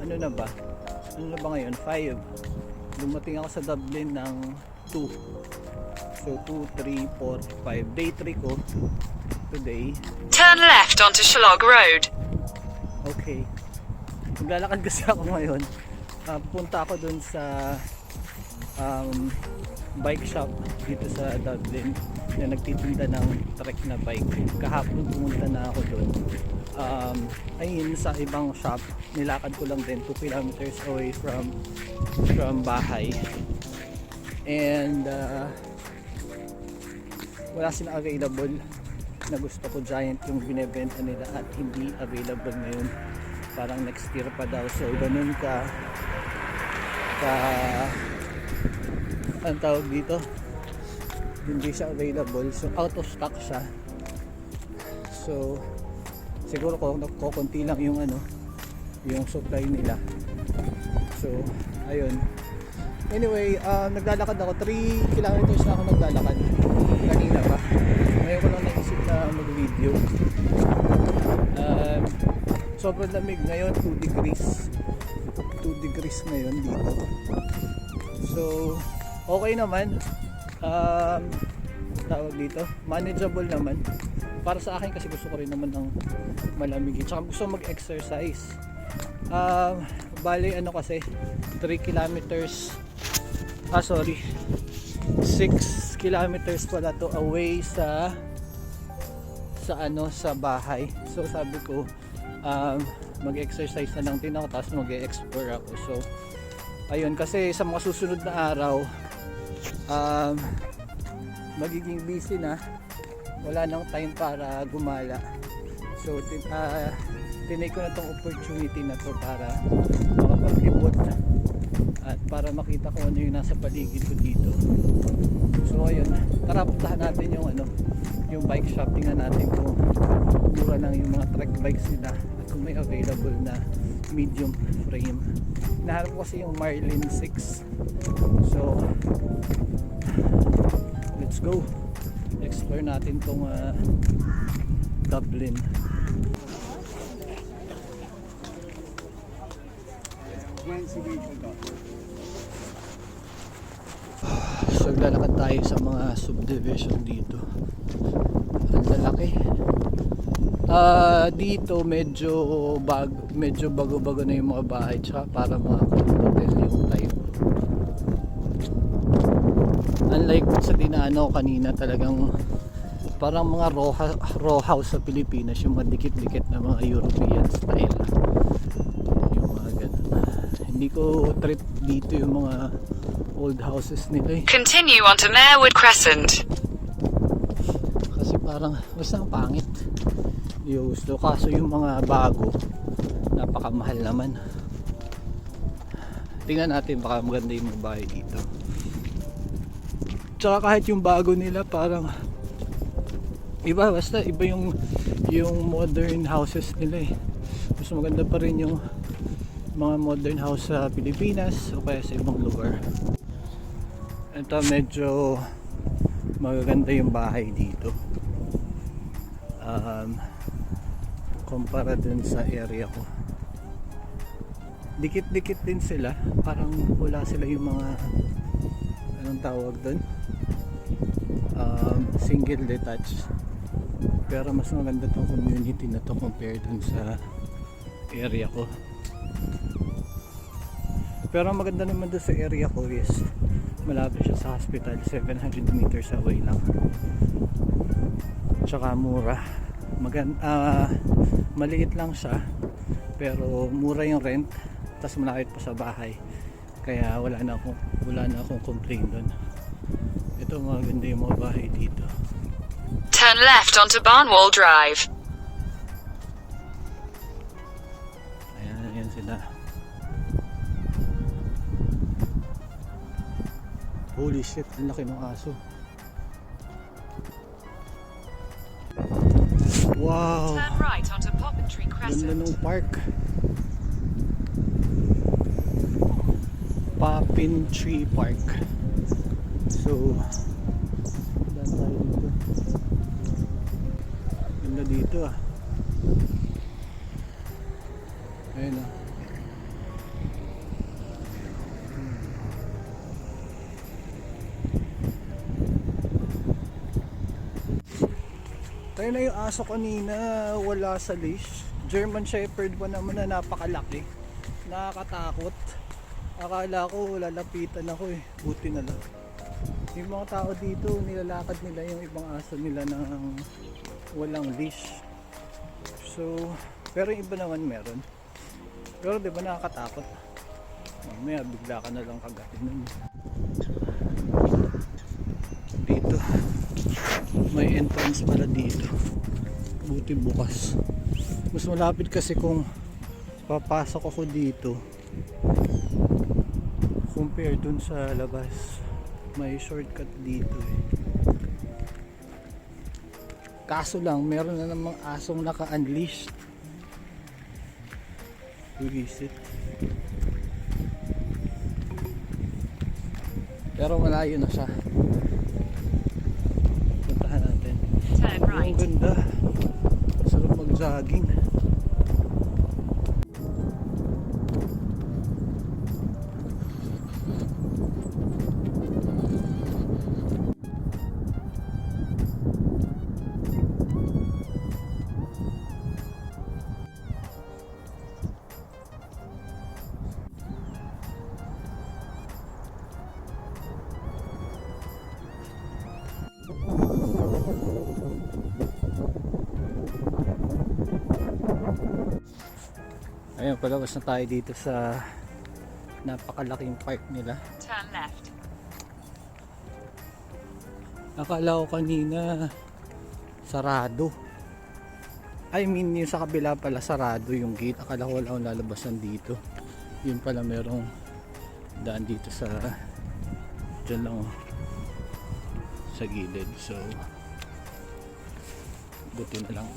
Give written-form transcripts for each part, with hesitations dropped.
ano na ba? Ano na ba ngayon? 5. Dumating ako sa Dublin ng 2. So 2, 3, 4, 5. Day 3 ko today. Turn left onto Shalog Road. Okay. Maglalakad kasi ako ngayon. Pupunta ako dun sa bike shop dito sa Dublin na nagtitinda ng trek na bike. Kahapon pumunta na ako dun. Ayun sa ibang shop, nilakad ko lang din 2 kilometers away from bahay. And wala silang available na gusto ko. Giant yung binebenta nila at hindi available ngayon. Parang next year pa daw. So ganun ka ang tawag dito, hindi siya available. So out of stock siya. So siguro konti lang yung yung supply nila. So ayun. Anyway, naglalakad ako. 3 kilometers na ako naglalakad kanina pa. Ngayon ko lang naisip na mag-video. Sobrang lamig ngayon, 2 degrees. 2 degrees ngayon dito. So okay naman. Tawag dito, manageable naman. Para sa akin kasi gusto ko rin naman ng malamig. Tsaka gusto mag-exercise. Bali kasi 3 kilometers 6 kilometers pala to away sa bahay. So sabi ko mag-exercise na lang din ako, tapos mag-explore ako. So ayun, kasi sa mga susunod na araw magiging busy na, wala nang time para gumala. So tinake ko na tong opportunity na to para makapag-libot at para makita ko ano yung nasa paligid ko dito. So ayun, tara puntahan natin yung bike shop. Tingnan natin kung mura lang yung mga trek bikes nila at kung may available na medium frame. Naharap ko kasi yung Marlin 6. So let's go, explore natin tong Dublin. So lalakad tayo sa mga subdivision dito. Ang lalaki. Dito medyo bago-bago na yung mga bahay, tsaka para mga hotel yung type. Unlike sa dinaanan ko kanina, talagang parang mga row house sa Pilipinas, yung mga dikit-dikit na mga European style. Yung mga ganun. Hindi ko trip dito yung mga old houses nila eh. Continue onto Marewood Crescent. Kasi parang basta ang pangit. Hindi ko gusto. Kaso yung mga bago, napakamahal naman. Tingnan natin, baka maganda yung mga bahay dito. Tsaka kahit yung bago nila parang iba, basta iba yung modern houses nila eh. Mas maganda pa rin yung mga modern house sa Pilipinas o kaya sa ibang lugar. Ito medyo magaganda yung bahay dito kumpara dun sa area ko. Dikit-dikit din sila, parang wala sila yung mga anong tawag dun, single detached. Pero mas maganda tong community na to compared dun sa area ko. Pero maganda naman dun sa area ko is malapit siya sa hospital, 700 meters away lang. Tsaka mura. Maliit lang siya pero mura yung rent, tas malapit pa sa bahay, kaya wala na akong complain doon. Ito maganda yung mga bahay dito. Turn left onto Barnwall Drive. Ayan sila. Holy shit, ang laki ng aso. Wow, Turn right onto Poppintree ganda Crescent. ng park. Poppintree Park. So daan tayo dito. Ganda dito. Ganda dito. Ayun, ayun Tayo na yung aso kanina, wala sa leash. German Shepherd pa naman na napakalaki. Nakakatakot. Akala ko lalapitan ako eh. Buti na lang. Yung mga tao dito, nilalakad nila yung ibang aso nila ng walang leash. So, pero yung iba naman meron. Pero di ba nakakatakot? Mamaya bigla ka na lang kagatin nun. Dito. May entrance pala dito. Buti bukas. Mas malapit kasi kung papasok ako dito compare dun sa labas. May shortcut dito eh. Kaso lang meron na namang asong naka-unleashed. Visit. Pero malayo na siya. Puntahan natin. Turn right. Ang ganda. Sarap mag-jogging. Ayun, palabas na tayo dito sa napakalaking park nila. Turn left. Akala ko kanina sarado. I mean yung sa kabila pala sarado yung gate. Akala ko wala akong lalabasan dito. Yun pala merong daan dito sa dyan lang sa gilid. So buti na lang.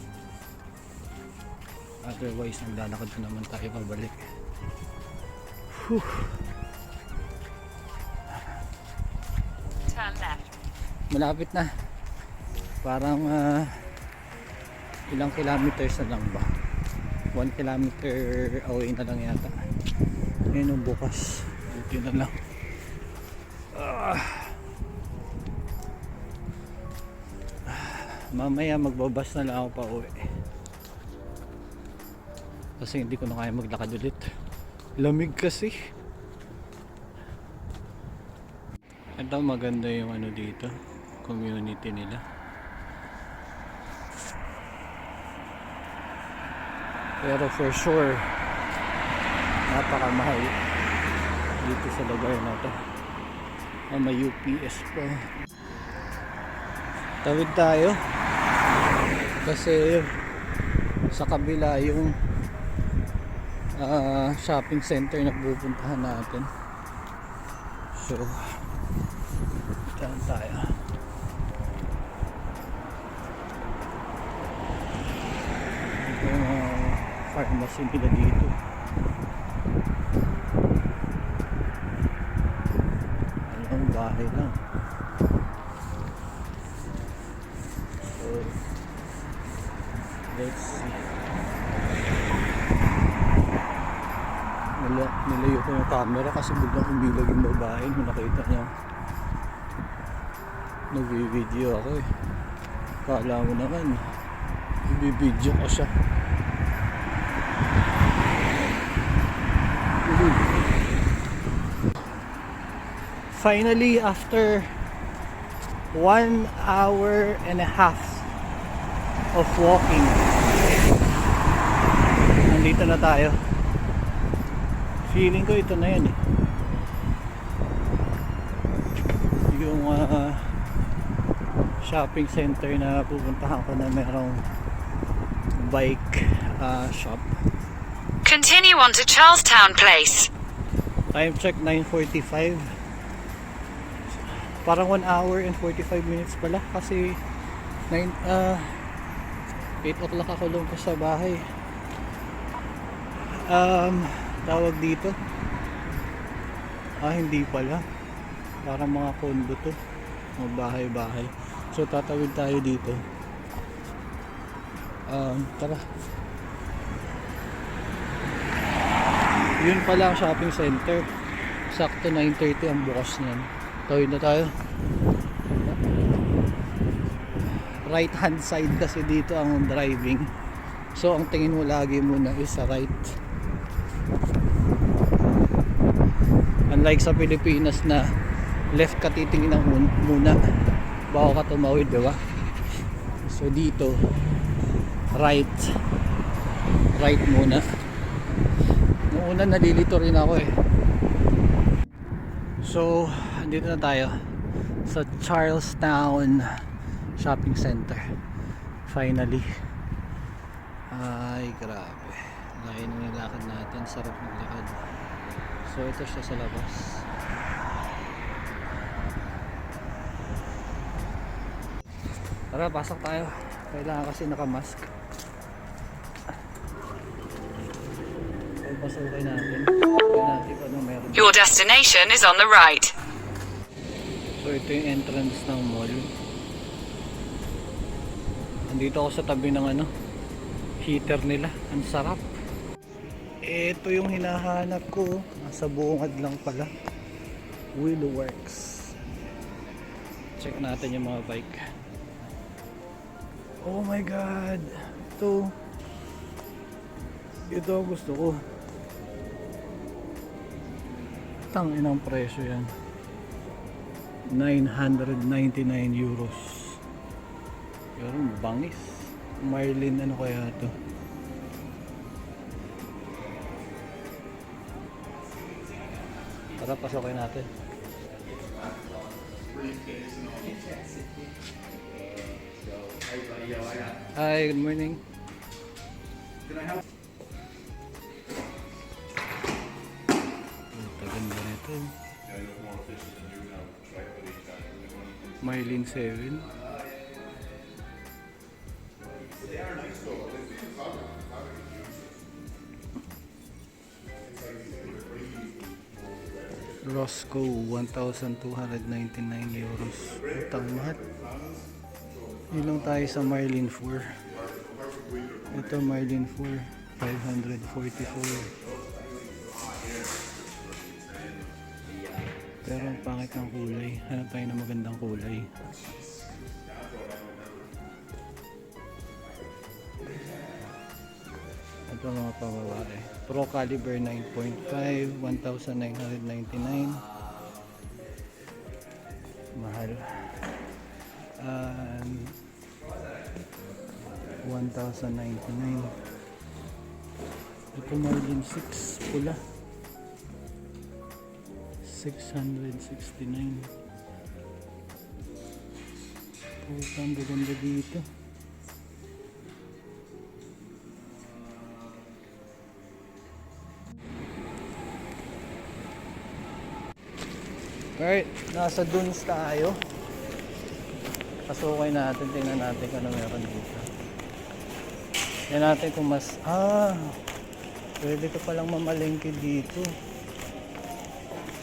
Otherwise naglalakad na naman tayo pabalik. Whew. Turn left. Malapit na. Parang ilang kilometers na lang ba? 1 kilometer away na lang yata. Ngayon yung bukas. Buti na lang. Mamaya magbabas na lang ako pa uwi. Kasi hindi ko na kaya maglakad ulit. Lamig kasi. Ito maganda yung ano dito, community nila. Pero for sure napakamahal dito sa lugar na to. May UPS pa. Tawid tayo kasi sa kabila yung shopping center na pupuntahan natin. So dyan tayo. Ito yung pharmacy nila dito. Ang bahay lang. So let's see. Nilayo ko yung camera kasi biglang umilag yung babae. Nung nakita niya nag-video ako eh. Kala mo naman i-video ko siya. Finally, after 1 hour and a half of walking, nandito na tayo. Feeling ko ito na yan eh. Yung shopping center na pupuntahan ko na merong bike shop. Continue on to Charlestown Place. Time check 9:45. Parang 1 hour and 45 minutes pala kasi 8 o'clock ako lumpas sa bahay. Tawag dito hindi pala, parang mga condo to, mga bahay-bahay. So tatawid tayo dito. Tara. Yun pala ang shopping center. Sakto 9:30 ang bukas niyan. Tawid na tayo. right hand side kasi dito ang driving. So ang tingin mo lagi muna is sa right. Unlike sa Pilipinas na left ka titingin muna bago ka tumawid, di ba? So dito right muna. Noong una nalilito rin ako eh. So dito na tayo sa Charlestown Shopping Center finally. Ay grabe, layo na nilakad natin, sarap maglakad. So ito siya sa labas. Tara, pasok tayo. Kailangan kasi nakamask. Pasukin natin. Pasukin natin kung anong meron. Your destination is on the right. So ito yung entrance ng mall. Andito ako sa tabi ng heater nila. Ang sarap. Ito yung hinahanap ko. Nasa bungad lang pala. Wheelworks. Check natin yung mga bike. Oh my god. Ito ang gusto ko. Tanginang presyo yan. 999 euros. Pero bangis. Marlin ano kaya to? Tara, pasokin natin. Hi, good morning. Ganda nito. Marlin 7. Roscoe 1,299 euros. Utang mahal. Ilang tayo sa Marlin 4. Ito Marlin 4 544. Pero ang pangit ng kulay. Hanap tayo ng magandang kulay. Ito mga pababae. Pro Caliber 9.5 1,999. Mahal. 1,099. Ito Marlin 6 pula. 669. Putang ganda dito. Alright, nasa dunes tayo. Pasukin natin, tingnan natin kung ano meron dito. Tingnan natin kung mas pwede ka palang mamalengke dito.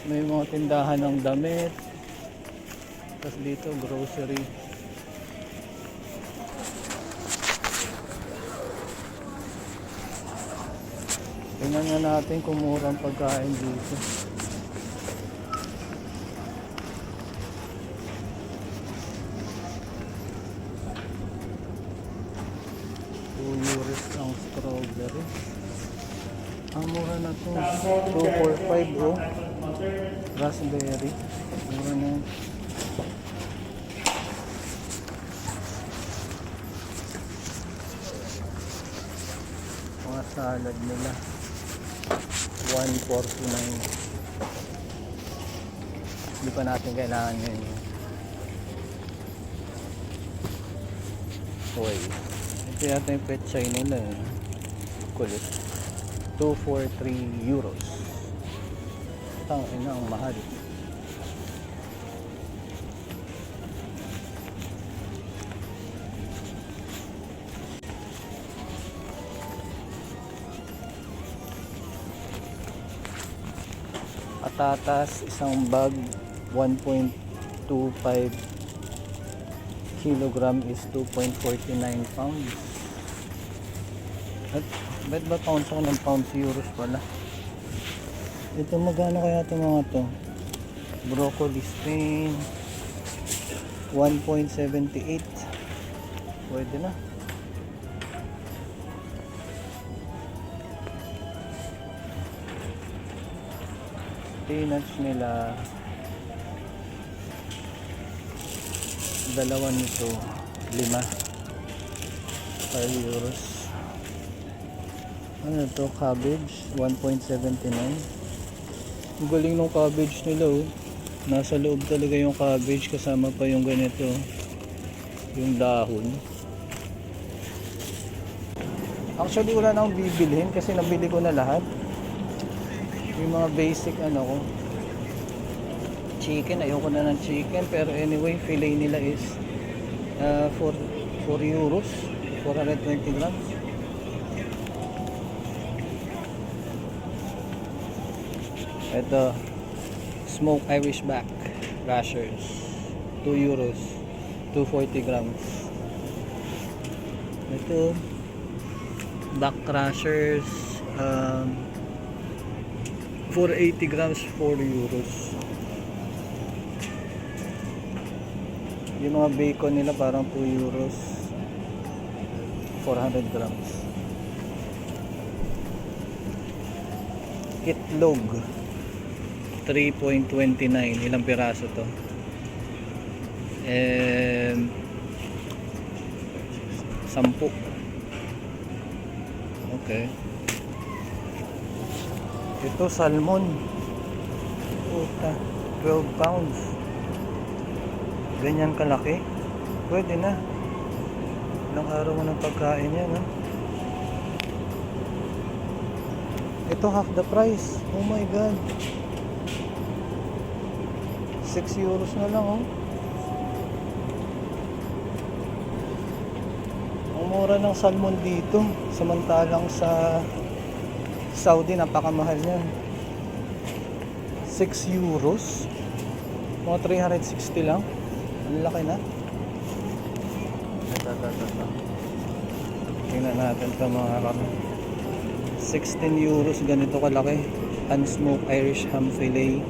May mga tindahan ng damit. Tapos dito grocery. Tingnan nga natin kung murang pagkain dito. €2 ang strawberry. Ang mura na to. 245 bro. Raspberry. Mura na yun. Mga salad nila. 149. Hindi pa natin kailangan yun. Toy. Ito yata yung pet chai nila. Kulit. 243 euros. Ina ang mahal. Patatas, isang bag 1.25 kilogram is 2.49 pounds. At bet ba pounds ako ng pounds, euros pala. Ito magkano kaya ito mga to? Broccoli Spain 1.78. Pwede na. Spinach nila. Dalawa nito. 5 euros. Ano to? Cabbage. 1.79. Ang galing ng cabbage nila oh. Nasa loob talaga yung cabbage kasama pa yung ganito. Yung dahon. Actually wala na akong bibilhin kasi nabili ko na lahat. Yung mga basic ano ko. Chicken, ayoko na ng chicken pero anyway fillet nila is 4 euros 420 grams. Ito smoked Irish back rashers 2 euros 240 grams. Ito back rashers 480 grams 4 euros. Yung mga bacon nila parang 2 euros 400 grams. Itlog 3.29. Ilang piraso to? 10. Okay. Ito salmon. Puta, 12 pounds. Ganyan kalaki. Pwede na. Ilang araw mo ng pagkain yan, ha? Ito half the price. Oh my god. 6 euros na lang, oh. Ang mura ng salmon dito. Samantalang sa Saudi, napakamahal yan. 6 euros. Mga 360 lang. Ang laki na. Ito. Tingnan natin ito mga kami. 16 euros. Ganito kalaki. Unsmoked Irish ham fillet.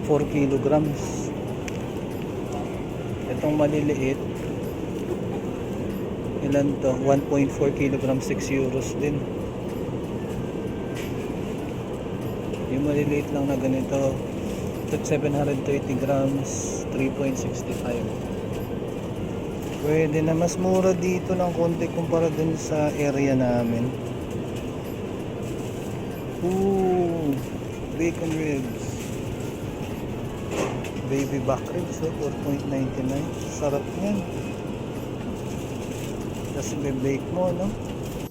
4 kilograms. Itong maliliit. Ilan to? 1.4 kilograms. 6 euros din. Yung maliliit lang na ganito. 730 grams 3.65. Pwede na, mas mura dito ng konti kumpara dun sa area namin. Ooh, bacon ribs, baby back ribs, so 4.99. Sarap yan kasi bebake mo, no?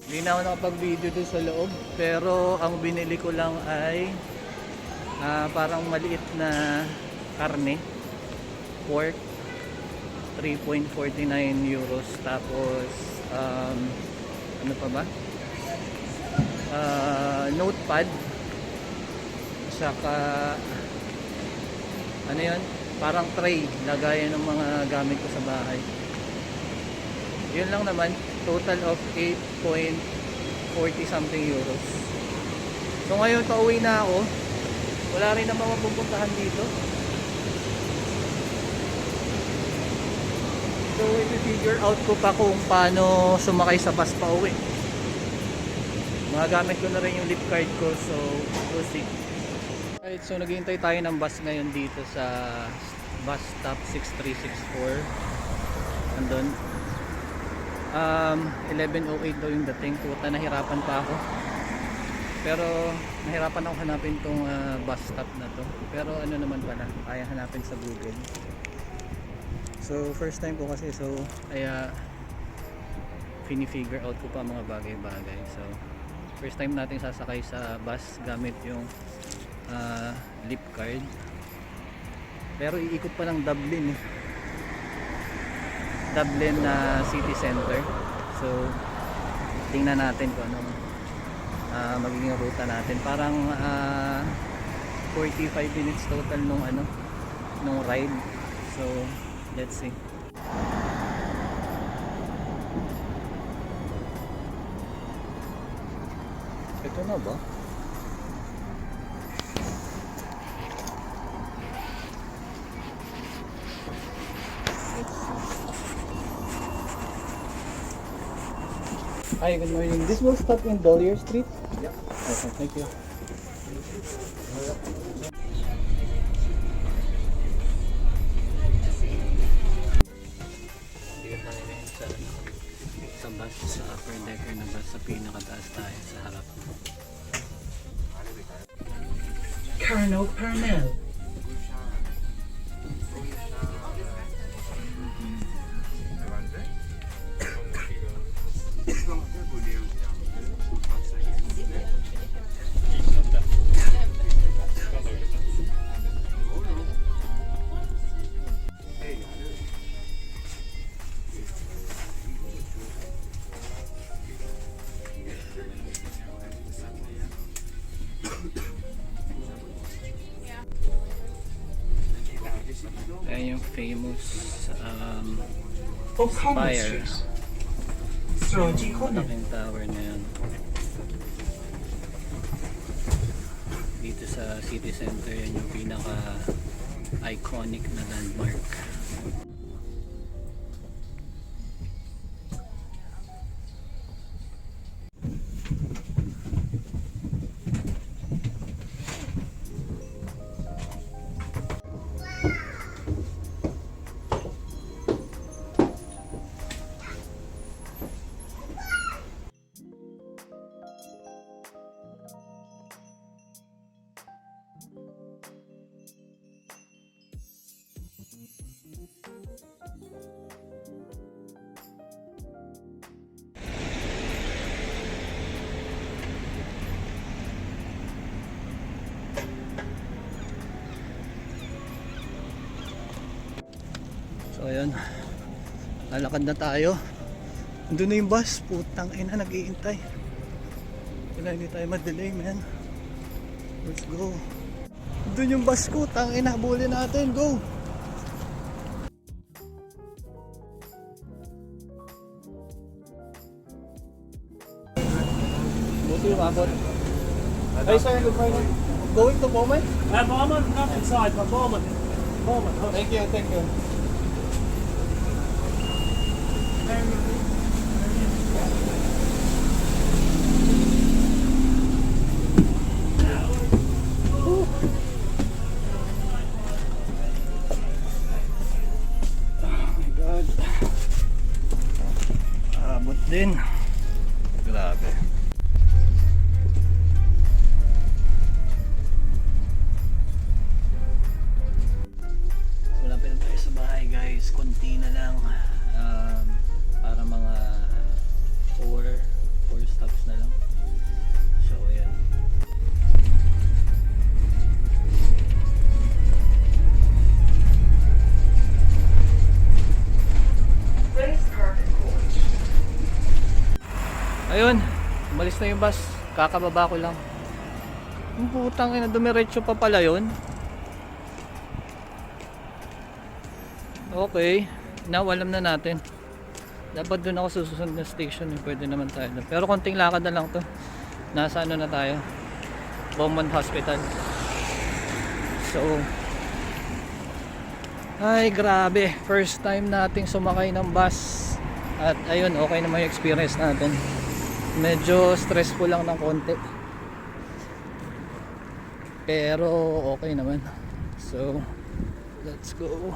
Hindi na ako nakapag video dun sa loob pero ang binili ko lang ay parang maliit na karne, pork, 3.49 euros. Tapos ano pa ba, notepad, saka ano yun, parang tray, lagayan ng mga gamit ko sa bahay. Yun lang naman, total of 8.40 something euros. So ngayon pauwi na ako. Wala rin naman mapupuntahan dito. So i-figure out ko pa kung paano sumakay sa bus pa uwi. Magagamit ko na rin yung lip card ko, so we'll see. Alright, so naghihintay tayo ng bus ngayon dito sa bus stop 6364. Andun 11:08 daw yung dating. Puta, nahirapan pa ako. Pero nahirapan ako hanapin tong bus stop na to. Pero ano naman pala, kaya hanapin sa Google. So first time ko kasi, so kaya fini-figure out ko pa mga bagay-bagay. So first time natin sasakay sa bus gamit yung lip card. Pero iikot pa ng Dublin eh. Dublin city center. So tingnan natin kung anong magiging ruta natin. Parang 45 minutes total nung ride. So let's see. Ito na ba? Hi, good morning. This will stop in Dollier Street? Yep. Okay, thank you. Dito tayo ngayon sa bus, sa upper decker na bus, sa pinakataas tayo sa harap. Colonel Pernell. Ayan yung famous Of spire. Sroji Konan. Malaking tower na yan. Dito sa city center, yan yung pinaka iconic na landmark. So ayun, lalakad na tayo. Doon na yung bus, putang ina, nag-iintay. Wala, hindi tayo madelay, man. Let's go. Doon yung bus ko, tang ina, habulin natin, go. Buti yung abot. Hey sir, good morning. Going to Bowman? Bowman, not inside, but Bowman. Bowman. Thank you, thank you. Abot din. Grabe. Wala pa rin tayo sa bahay guys. Konti na lang. Para mga 4 stops na lang. So ayan. Ayun, umalis na yung bus. Kakababa ko lang. Ang putang ina, dumiretso pa pala yun. Okay, now alam na natin. Dapat doon ako susunod na station, pwede naman tayo doon. Pero konting lakad na lang to. Nasa ano na tayo, Beaumont Hospital. So ay grabe, first time nating sumakay ng bus. At ayun, okay naman yung experience natin. Medyo stressful lang ng konti, pero okay naman. So let's go.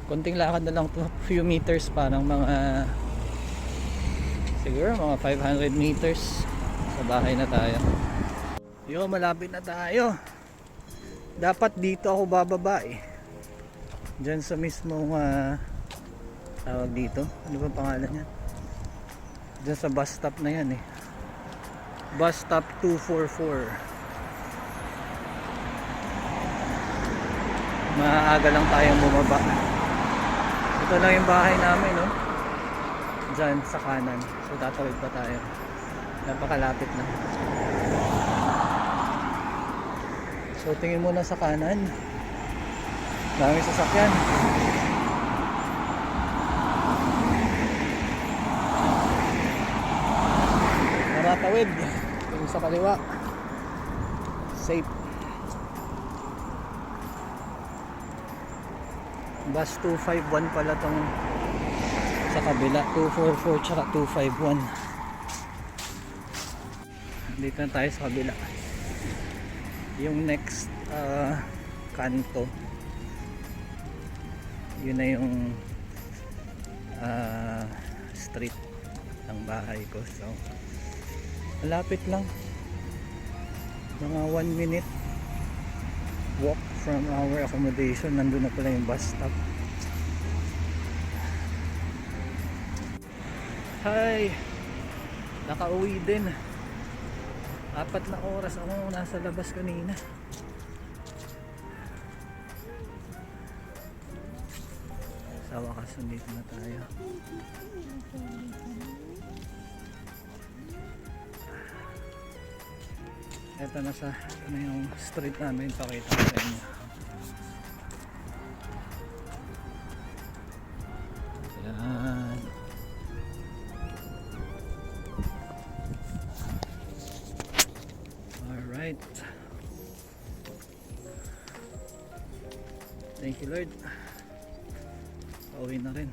Konting lakad na lang to, few meters, parang mga siguro mga 500 meters sa bahay na tayo. Yo, malapit na tayo. Dapat dito ako bababa eh, dyan sa mismong tawag dito, ano ba pangalan niya? Dyan sa bus stop na yan eh, bus stop 244. Maaga lang tayong bumaba. Ito lang yung bahay namin, no? Dyan sa kanan. So tatawid pa tayo. Napakalapit na. So tingin muna sa kanan. Daming sasakyan. Naratawid. Tingin sa kaliwa. Safe. Bus 251 pala tong Sa kabila 244 tsaka 251. Dito na tayo sa kabila. Yung next kanto, yun na yung street ng bahay ko. So malapit lang, mga 1 minute walk from our accommodation. Nandun na pala yung bus stop. Hi, nakauwi din. 4 na oras ako nasa labas kanina. Sa wakas nandito na tayo. Ito na yung street namin, pakita ko sa inyo. Yan. Alright. Thank you Lord. Pauwi na rin.